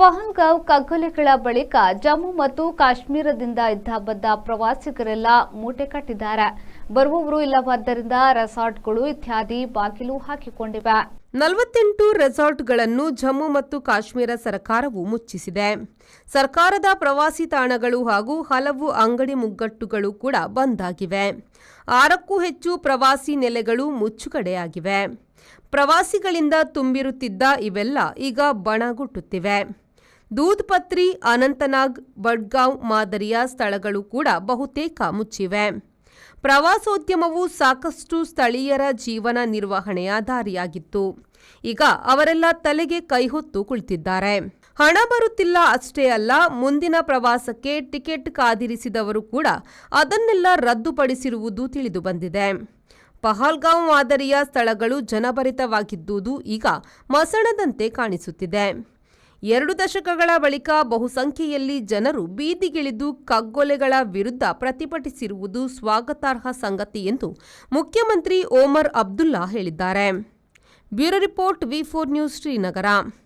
ಪಹಲ್ಗಾಂವ್ ಕಗ್ಗೊಲೆಗಳ ಬಳಿಕ ಜಮ್ಮು ಮತ್ತು ಕಾಶ್ಮೀರದಿಂದ ಇದ್ದ ಬಂದ ಪ್ರವಾಸಿಗರೆಲ್ಲ ಮೂಟೆ ಕಟ್ಟಿದ್ದಾರೆ. ಬರುವವರು ಇಲ್ಲವಾದ್ದರಿಂದ ರೆಸಾರ್ಟ್ಗಳು ಇತ್ಯಾದಿ ಬಾಗಿಲು ಹಾಕಿಕೊಂಡಿವೆ. 48 ರೆಸಾರ್ಟ್ಗಳನ್ನು ಜಮ್ಮು ಮತ್ತು ಕಾಶ್ಮೀರ ಸರ್ಕಾರವು ಮುಚ್ಚಿಸಿದೆ. ಸರ್ಕಾರದ ಪ್ರವಾಸಿ ತಾಣಗಳು ಹಾಗೂ ಹಲವು ಅಂಗಡಿ ಮುಗ್ಗಟ್ಟುಗಳು ಕೂಡ ಬಂದ್ ಆಗಿವೆ. 6ಕ್ಕೂ ಹೆಚ್ಚು ಪ್ರವಾಸಿ ನೆಲೆಗಳು ಮುಚ್ಚುಗಡೆಯಾಗಿವೆ. ಪ್ರವಾಸಿಗಳಿಂದ ತುಂಬಿರುತ್ತಿದ್ದ ಇವೆಲ್ಲ ಈಗ ಬಣಗುಟ್ಟುತ್ತಿವೆ. ದೂದ್ ಪತ್ರಿ, ಅನಂತನಾಗ್, ಬಡ್ಗಾಂವ್ ಮಾದರಿಯ ಸ್ಥಳಗಳು ಕೂಡ ಬಹುತೇಕ ಮುಚ್ಚಿವೆ. ಪ್ರವಾಸೋದ್ಯಮವು ಸಾಕಷ್ಟು ಸ್ಥಳೀಯರ ಜೀವನ ನಿರ್ವಹಣೆಯ ದಾರಿಯಾಗಿತ್ತು. ಈಗ ಅವರೆಲ್ಲ ತಲೆಗೆ ಕೈಹೊತ್ತು ಕುಳಿತಿದ್ದಾರೆ. ಹಣ ಬರುತ್ತಿಲ್ಲ ಅಷ್ಟೇ ಅಲ್ಲ, ಮುಂದಿನ ಪ್ರವಾಸಕ್ಕೆ ಟಿಕೆಟ್ ಕಾದಿರಿಸಿದವರು ಕೂಡ ಅದನ್ನೆಲ್ಲ ರದ್ದುಪಡಿಸಿರುವುದು ತಿಳಿದುಬಂದಿದೆ. ಪಹಲ್ಗಾಂವ್ ಮಾದರಿಯ ಸ್ಥಳಗಳು ಜನಭರಿತವಾಗಿದ್ದುದು ಈಗ ಮಸಣದಂತೆ ಕಾಣಿಸುತ್ತಿದೆ. 2 ದಶಕಗಳ ಬಳಿಕ ಬಹುಸಂಖ್ಯೆಯಲ್ಲಿ ಜನರು ಬೀದಿಗಿಳಿದು ಕಗ್ಗೊಲೆಗಳ ವಿರುದ್ಧ ಪ್ರತಿಭಟಿಸಿರುವುದು ಸ್ವಾಗತಾರ್ಹ ಸಂಗತಿ ಎಂದು ಮುಖ್ಯಮಂತ್ರಿ ಒಮರ್ ಅಬ್ದುಲ್ಲಾ ಹೇಳಿದ್ದಾರೆ. ಬ್ಯೂರೋ ರಿಪೋರ್ಟ್, ವಿ4 ನ್ಯೂಸ್, ಶ್ರೀನಗರ.